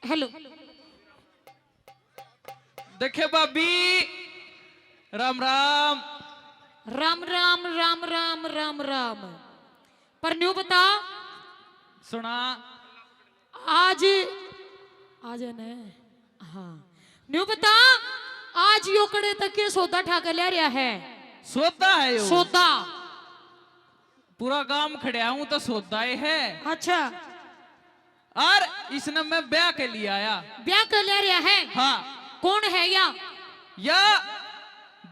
Hello देखे भाभी। राम राम राम राम राम राम राम राम। पर न्यू बता सुना। आज आज है ने हाँ न्यू बता आज यो कड़े तक के सौदा ठाकर ले रहा है। सोता है यो। सौदा पूरा गांव खड़िया हूं तो सोता ही है। अच्छा और इसने मैं ब्याह के लिए आया। ब्याह कर ले रहा है। हाँ कौन है या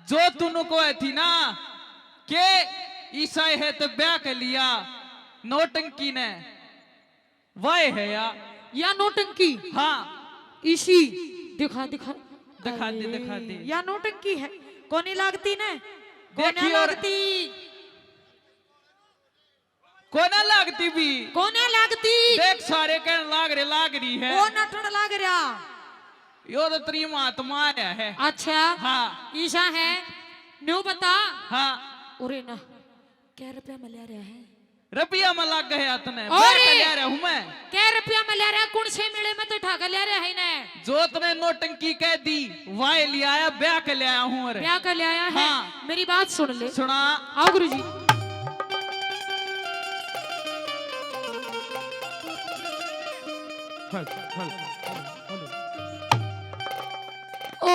जो तुनु को है थी ना के ईसाई है तो ब्याह के लिया नौटंकी ने वह है या नौटंकी। हाँ इसी दिखा दिखा दिखा दे या नौटंकी है। कोनी लागती ने देखी कोने और लागती कोना लागती भी कोने लागती देख सारे कहने लाग रही है। वो नटन लाग रहा। यो तो तेरी महात्मा है। अच्छा हाँ ईशा है न्यू बता। हाँ उरे ना क्या रुपया में ले रहा है। रुपया में लग गया तने अरे! ले रहा हूं मैं। क्या रुपया में ले रहा कौन से मेले में तो ठाकर ले रहा है ने। जो तने नोटंकी कह दी वाय ले आया ब्याह के ले आया हूं। अरे ब्याह कर ले आया है। हाँ। मेरी बात सुन ले। सुना। आओ गुरुजी। ओ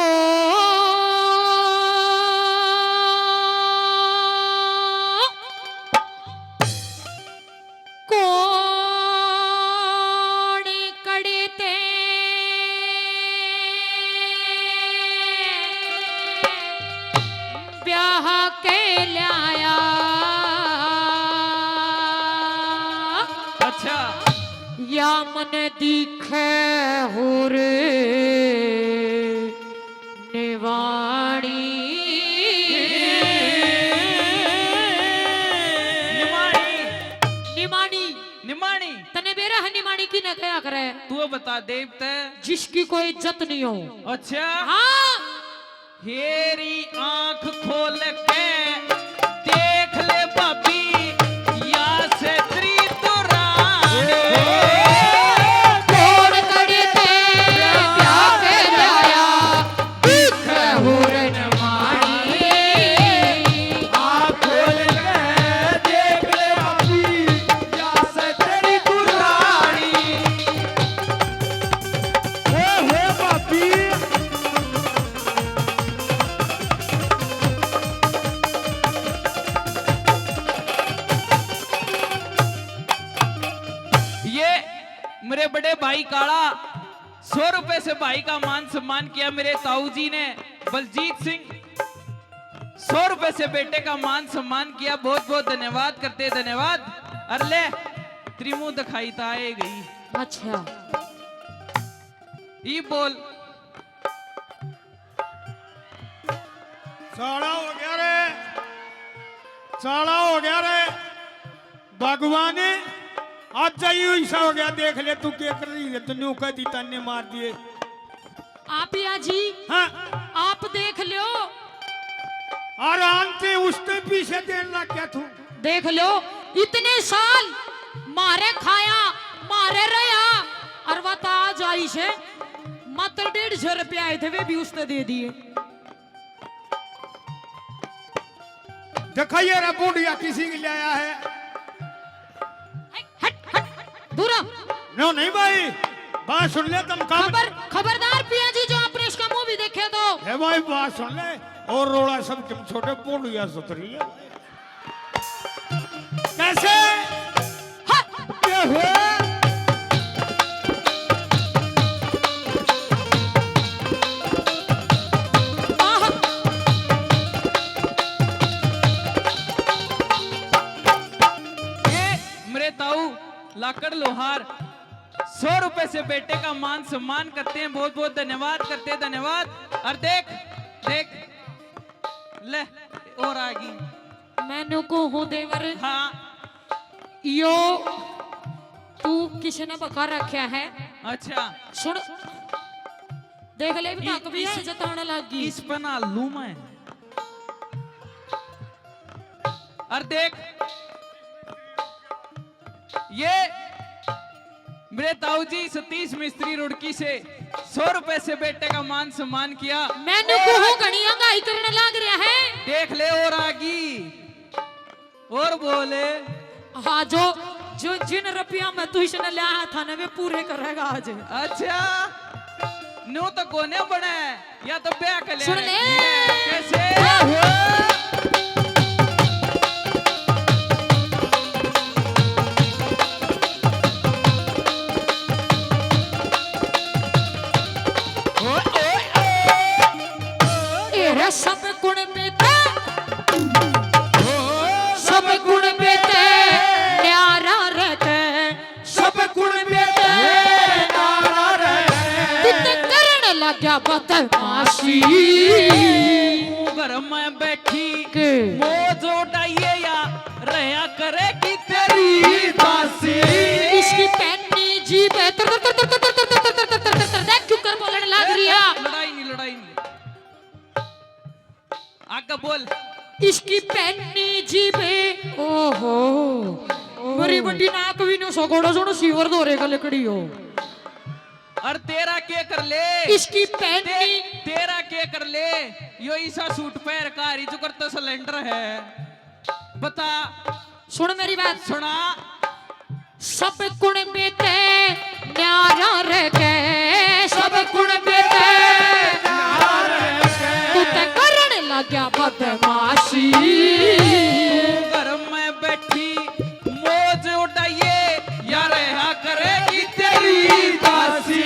कौन कड़ते ब्याह के लाया। अच्छा या मन दिखे हो रे निवाणी निमाणी निमाणी तने बेरा है निमाणी की न क्या करे। तू बता देवते जिसकी कोई इज्जत नहीं हो। अच्छा हाँ हेरी आंख खोल के देख ले भाभी या से त्री तो कौन कड़ते ब्याह के लाया दिखे हो रे निमाणी। ये मेरे बड़े भाई काला 100 रुपए से भाई का मान सम्मान किया। मेरे ताऊ जी ने बलजीत सिंह 100 रुपए से बेटे का मान सम्मान किया। बहुत बहुत धन्यवाद करते धन्यवाद। अरले त्रिमु दिखाई तो आए गई। अच्छा ये बोल साड़ा हो गया रे साड़ा हो गया रे भगवाने आज जाइयो ऐसा हो गया। देख ले तू क्या कर रही है। तू न्यू कह दी तन्ने मार दिए। आप या जी हाँ आप देख लो और आंते उसने पीछे देने लग गया तू। देख लो इतने साल मारे खाया मारे रहा और बता जाई से मात्र 150 रुपया आए थे वे भी उसने दे दिए। देखा ये रे बूढ़िया किसी के ले आया है। हट हट दूरा नो नहीं भाई बात सुन ले तुम काम खबरदार पिया जी जो आपने इसका मुंह भी देखे तो। है भाई बात सुन ले और रोड़ा सब तुम छोटे बूढ़िया सुतरी है कैसे क्या हुआ। आह, ये मेरे ताऊ लाकड़ लोहार 100 रुपए से बेटे का मान सम्मान करते हैं। बहुत बहुत धन्यवाद करते हैं धन्यवाद। और देख देख ले और आ गई। मैंने को हूँ देवर। हाँ यो तू किसी ने बका रखा है। अच्छा सुन देख ले भी तक भी है जताने लगी। इस पर ना लू मैं। और देख ये मेरे ताऊ जी सतीश मिस्त्री रुड़की से 100 रुपए से बेटे का मान सम्मान किया। मैंने को हो घड़ियां गाई करने लग रहा है। देख ले और आगी और बोले। हाँ जो जो जिन रुपया में तू इसने लाया था ना वे पूरे करेगा आज। अच्छा नो तो कोने बने या तो ब्याह कर ले। सुन ले। कैसे सब गुण बेते सब गुण बेते न्यारा रहते सब गुण बेते न्यारा रहते कितने करने लगा बदमाशी घर में बैठी के मौज उड़ाइए या रहा करे कि तेरी दासी। इसकी पैनी जीभ है तर तर तर तर तर तर तर तर तर तर देख क्यों कर बोलने लग रही है। लड़ाई नहीं आगे बोल। इसकी पैनी जीभे ओहो मेरी बड़ी नाक भी नो सगोड़ा सोनो सीवर दो रेगा लकड़ी हो। और तेरा के कर ले इसकी पैनी तेरा के कर ले यो ईसा सूट पैर का जो करता सिलेंडर है बता। सुन मेरी बात सुना। सब गुण बेते न्यारा रह गए सब गुण बेते न्यारा रह गए तू ते करने लगा बदमाशी। घर में बैठी मौज उड़ाइए या रहा करेगी तेरी दासी।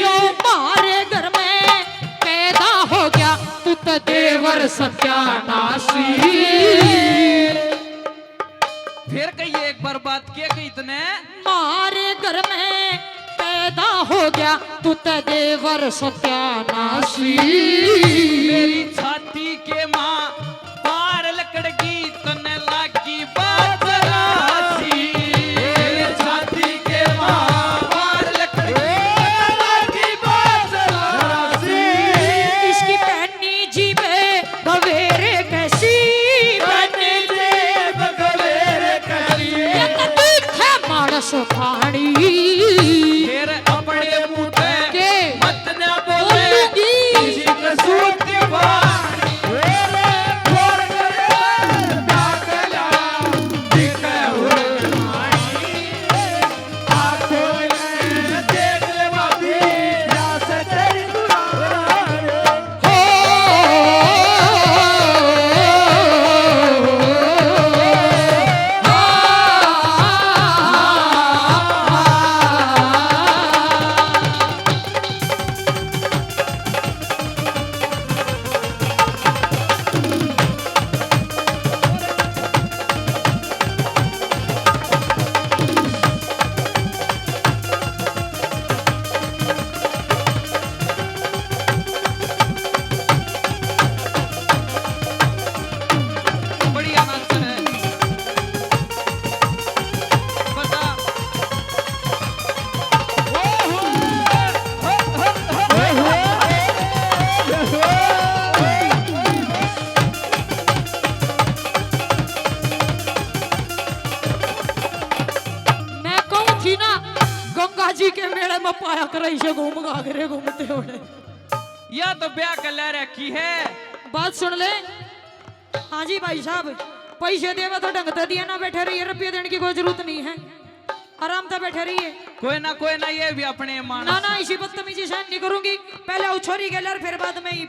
यो मारे घर में पैदा हो गया तू तो देवर सत्यानाशी। फिर कहिए एक बार बात किया कि इतने मारे घर में पैदा हो गया तू तो देवर सत्यानाशी। मेरी छाती के माँ पार लकड़गी तने लागी बात रासी। मेरी छाती के माँ पार लकड़गी तने लागी बात रासी। इसकी पैनी जीभे गवेरे कैसी पैनी जीभ गवेरे कैसी ये तो तीखे मारस पानी। फिर अपने मुँह पे के मत न बोले बोलूंगी। किसी के सूती बात। बढ़िया नाच है बता। मैं कहूँ थी ना गंगा जी के मेले में पाया कर ऐसे घूम घाघरे घूमते होने। या तो ब्याह कर ले रखी है। बात सुन ले। हाँ जी भाई साहब पैसे देवा तो ढंग से दिया ना बैठे रहिए रुपये देने की कोई जरूरत नहीं है आराम से बैठे रहिए। कोई ना ये भी अपने मानस ना ना इसी बदतमीजी सहन नहीं करूंगी पहले उछोरी गए और फिर बाद में ही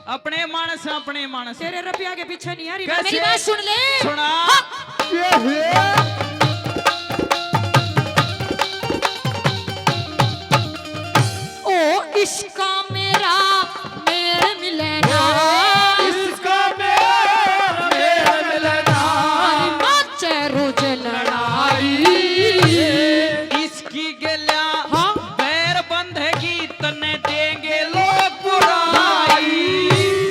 अपने मानस तेरे रुपया के पीछे नहीं आ रही। कैसे? मेरी बात सुन ले। सुना। ओ इसका मेरा मेल मिलना इसका मेरा मेरा मिलना नाचे रोज लड़ाई इसकी गलिया हाँ? पैर बंधेगी तने देंगे लोग बुराई।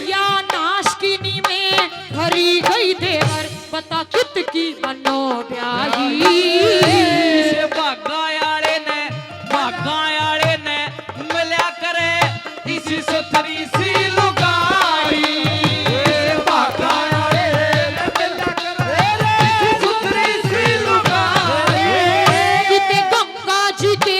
या नाशकिनी में भरी गई देवर बता कित की मनो ब्याही। इसे भागायाले ने मिला करे इसी सुथरी सी लुगाई। भागायाले ने मिला करे इसी सुथरी सी लुगाई। किते गंगा जी के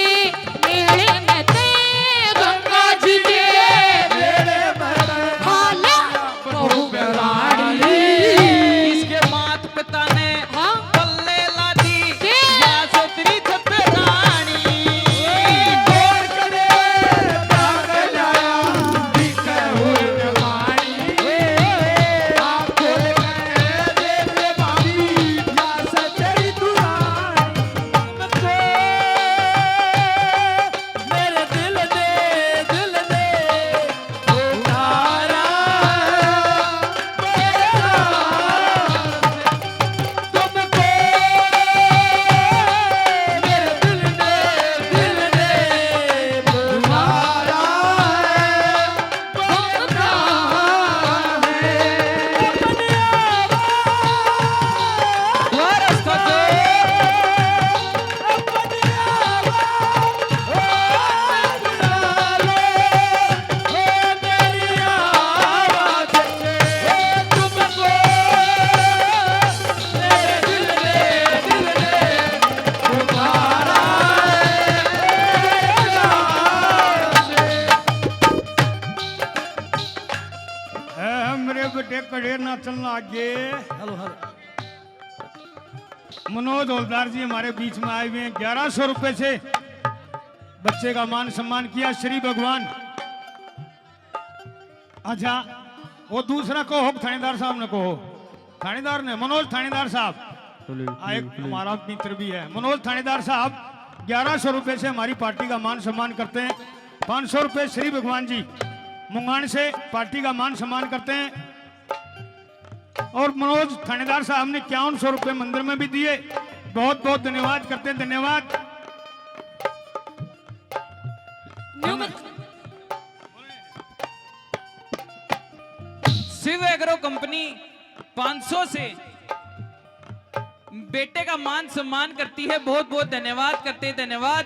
कड़े नाचन लागे। Hello hello. मनोज हौलदार जी हमारे बीच में आए हुए हैं। 1100 रुपए से बच्चे का मान सम्मान किया। श्री भगवान। अच्छा वो दूसरा कहो, थानेदार साहब ने कहो। थानेदार ने, मनोज थानेदार साहब एक हमारा मित्र भी है। मनोज थानेदार साहब 1100 रुपए से हमारी पार्टी का मान सम्मान करते हैं। 500 रुपए श्री भगवान जी मुंगान से पार्टी का मान सम्मान करते हैं। और मनोज थानेदार साहब ने 5100 रुपए मंदिर में भी दिए। बहुत बहुत धन्यवाद करते हैं। धन्यवाद। शिव एग्रो कंपनी 500 से बेटे का मान सम्मान करती है। बहुत बहुत धन्यवाद करते हैं। धन्यवाद।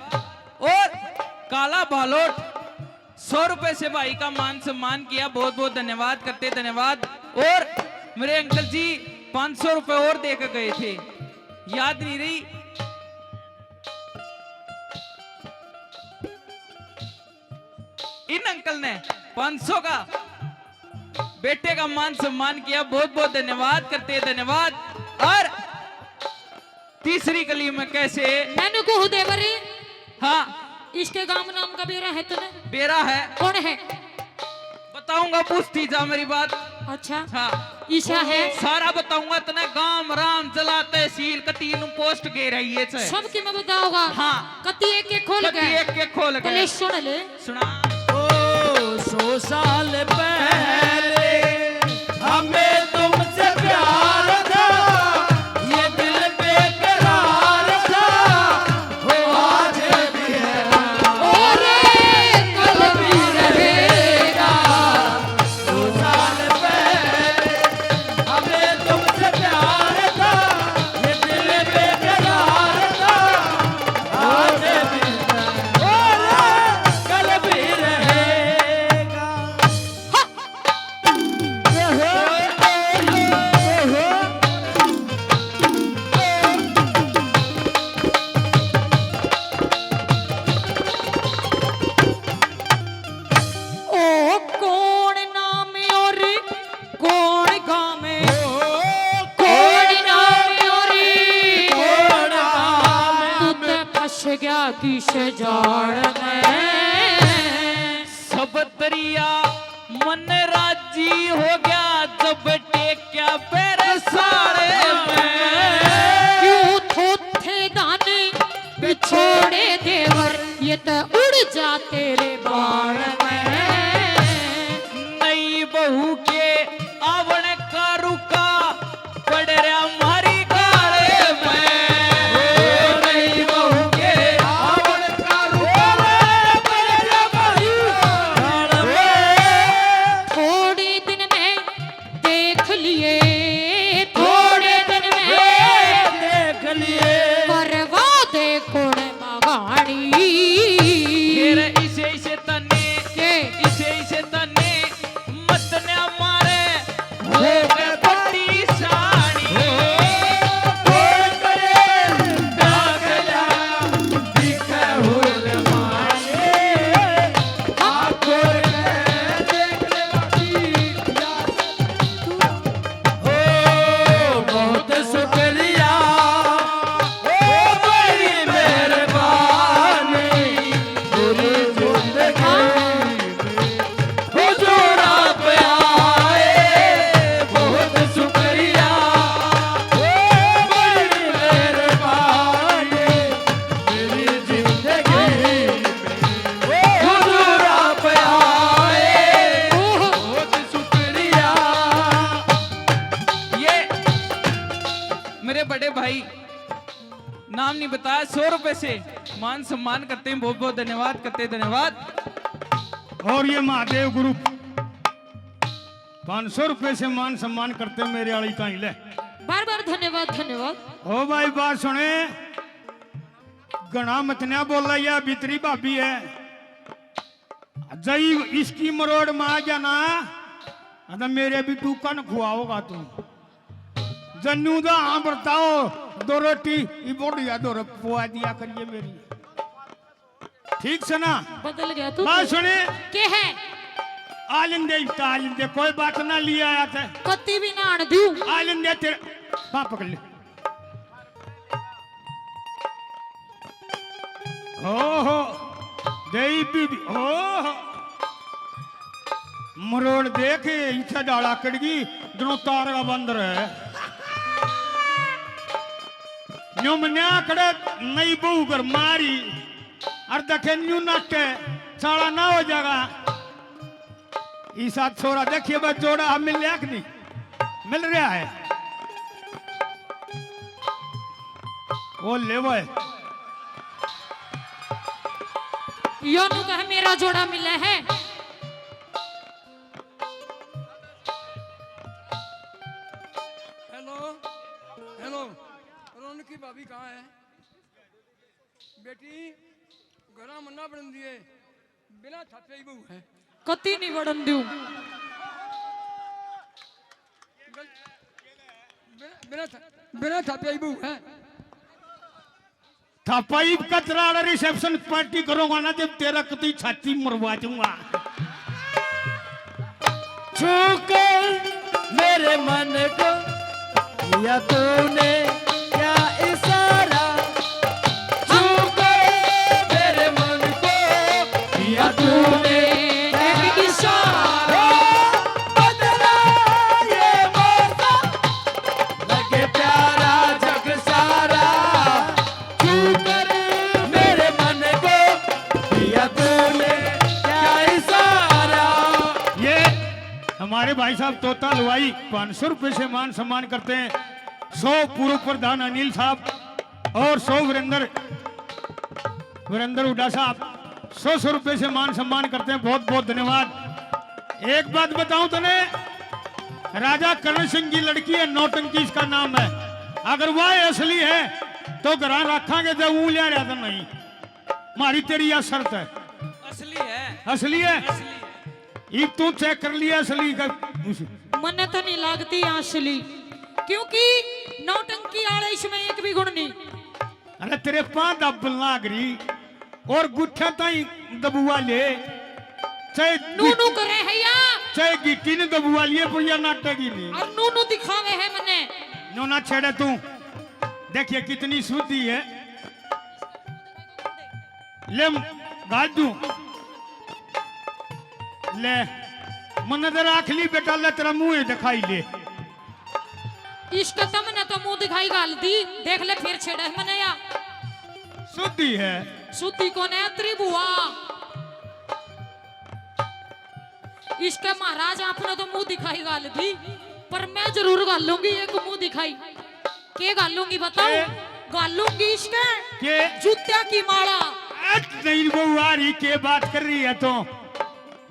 और काला बालोट 100 रुपए से भाई का मान सम्मान किया। बहुत बहुत धन्यवाद करते हैं। धन्यवाद। और मेरे अंकल जी 500 रुपए और देकर गए थे, याद नहीं रही। इन अंकल ने 500 का बेटे का मान सम्मान किया। बहुत बहुत धन्यवाद करते हैं। धन्यवाद। और तीसरी गली में कैसे मैंने को देवरी। हाँ इसके गांव नाम का बेरा है तूने? बेरा है। कौन है? बताऊंगा, पूछती जा मेरी बात। अच्छा हाँ ईशा है। सारा बताऊंगा। तने गांव राम जला तहसील कतीन पोस्ट गे रही है छे। सब की मैं बताऊंगा। हाँ। कती एक खोल कती गए। एक खोल पहले गए। सुन ले। सुना। ओ 100 साल पहले हमें तुमसे प्यार था, ये दिल बेकरार था, वो आज भी है और कल भी रहेगा। 100 साल पहले हमें तुमसे प्यार था, ये दिल बेकरार था, आज भी है और कल भी रहेगा। ओ कौन नाम और कौन गाँव में? कौन नाम और तू तो फंस गया किस जाड़ में। सब तरिया मन राजी हो गया जब टेक्या पैर साड़े में। क्यों थोथे दाने बिछोड़े देवर, ये तो उड़ जा तेरे बाण में। नई बहू के आवण का रुका पड़ रहा मारी गाड़े में। नई बहू के आवण का रुका पड़ रहा मारी गाड़ में। थोड़े दिन में देख लिए, थोड़े दिन में देख लिए करवा दे कोण मगाड़ी। फिर इसे इसे तने के इसे तने मत ने मारे हो गए पट्टी साड़ी। कोई करे दागला दिखे हुल मारे, आखों के देख ले बाकी हो बहुत शुक्रिया, ओ बड़ी मेहरबानी, पूरी जिंदगी हुजूर आप आए, बहुत शुक्रिया, ओ बड़ी मेहरबानी, मेरी जिंदगी में हुजूर आप आए, बहुत शुक्रिया। ये मेरे बड़े भाई नाम नहीं बताया, 100 रुपए से मान सम्मान करते हैं। बहुत बहुत धन्यवाद करते हैं। धन्यवाद। और ये महादेव ग्रुप 500 रुपए से मान सम्मान करते हैं। मेरे वाली कहीं ले। बार बार धन्यवाद धन्यवाद। ओ भाई बात सुने, गणा मतन्या बोल रही है, भीतरी भाभी है। जई इसकी मरोड़ में आ गया ना, अदा मेरे भी टूका न खुआओगा तू। जन्नू दा हाँ बताओ, 2 रोटी ये बोलिया 2 पुआ दिया करिए मेरी। ठीक से ना? बदल गया तू। बात सुने, के है? आलिंदे कोई बात ना लिया आया था कत्ती भी ना आन दूं आलिंदे तेरे बाप पकड़ ले ओहो देई बीबी ओहो मरोड़ देख इच्छा डाला कड़गी दोनों तार का बंदर है न्यू मन्या कड़े नई बहू कर मारी और देखे न्यू नाटे साड़ा ना हो जाएगा ईसा छोरा देखिए बस जोड़ा हम मिल रहा कि नहीं मिल रहा है वो ले वो है योनु कहे मेरा जोड़ा मिला है हेलो हेलो रौनकी भाभी कहाँ है बेटी घरा मन्ना बन दिए बिना थप्पे ही बहू है कत्ती नहीं बढ़न दूं बिना थप्पे ही बहू है थापाई कतरा रिसेप्शन पार्टी करूंगा ना जब तेरा कती छाती मरवा दूंगा छूकर मेरे मन को किया तूने क्या इशारा छूकर मेरे मन को किया तूने एक इशारा बदला ये मौसम लगे प्यारा जग सारा छूकर मेरे मन को किया तूने क्या इशारा ये हमारे भाई साहब तोता हलवाई 500 रुपए से मान सम्मान करते हैं 100 पूर्व प्रधान अनिल साहब और 100 वीरेंद्र हुड्डा साहब 100 रुपए से मान सम्मान करते हैं बहुत बहुत धन्यवाद एक बात बताऊं तने राजा करण सिंह की लड़की है नौटंकी इसका नाम है अगर वह असली है तो घर रखांगे जब ऊ लिया रहा था नहीं मारी तेरी यह शर्त है असली है असली है ये तू चेक कर लिया असली का मन्ने तो नहीं लगती असली क्योंकि नौटंकी आले इसमें एक भी गुण नहीं अरे तेरे पांच दबल लाग रही और गुच्छा ताई दबुआ ले चाहे नूनू करे है या चाहे गिट्टी ने दबुआ लिए पर यह नाटक ही नहीं और नूनू दिखावे है मन्ने नो ना छेड़े तू देखिए कितनी शुद्धि है ले गाल दूं ले मन तेरा आखली बेटा ले तेरा मुंह दिखाई ले इसके तमने तो मुंह दिखाई गाल दी देख ले फिर छेड़ा है मने या शुद्धि है सुती को ने त्रिभुआ इसके महाराज आपने तो मुंह दिखाई गाल दी पर मैं जरूर गाल लूंगी एक मुंह दिखाई के गाल लूंगी बताओ गाल लूंगी इसके के जूत्या की माला नहीं वो आ रही के बात कर रही है तो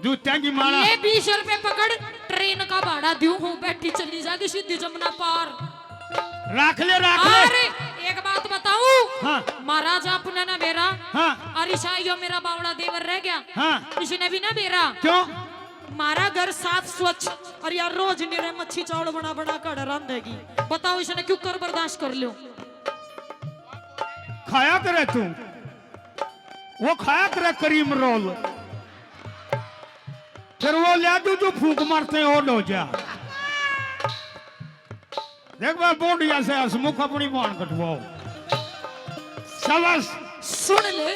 जूत्या की माला ये 20 रुपए पकड़ ट्रेन का भाड़ा दूं हूँ बैठी चली जाएगी सीधी जमुना पार राख ले अरे एक बात बताऊं हाँ महाराज आपने ना मेरा हाँ अरिशा यो मेरा बावड़ा देवर रह गया हाँ इसने भी ना मेरा क्यों मारा घर साफ स्वच्छ और यार रोज निरे मच्छी चावल बना बना कर रांधेगी बताओ इसने क्यों कर बर्दाश्त कर लो खाया करे तू वो खाया करे करीम रोल फिर वो ले दू जो फूंक मारते हैं और हो जा देख भाई बोंडिया से हसमुख अपनी बाण कटवाओ शाबाश सुन ले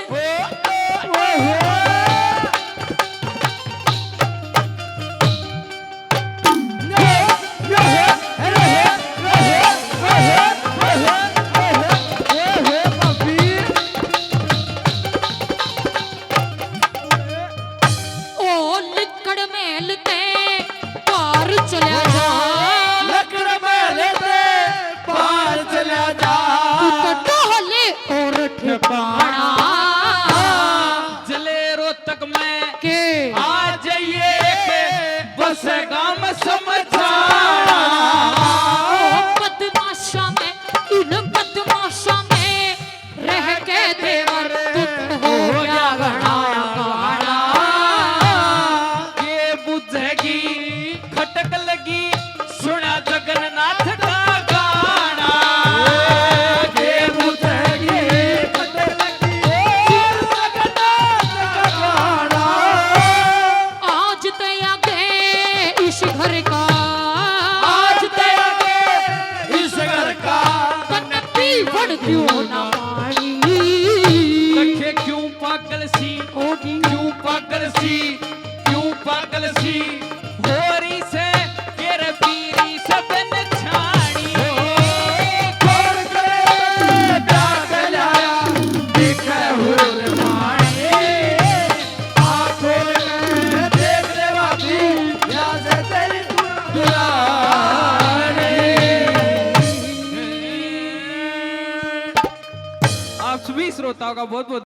ओ लिकड़ मेलते पार चला जा लकड़ मेलते पार चला जा तू तो डोले और ठिकाना जले रोहतक में के आ जाइए बस गाम समझाना बदमाशा में इन बदमाशा में रह के देवर तुम हो गया घना घना ये बुझेगी खटक लगी सुना जगन्नाथ का गाना ये बुझेगी खटक लगी जगन्नाथ का गाना पियो ना पानी लखे क्यों पागल सी ओगी क्यों पागल सी क्यों पागल सी होरी से केर पीरी सबन छाणी खोल के जाग लाया देख हुर माए आँख खोल के देख ले बाबी यहाँ से तेरी दुलारी आप सभी श्रोताओं का बहुत बहुत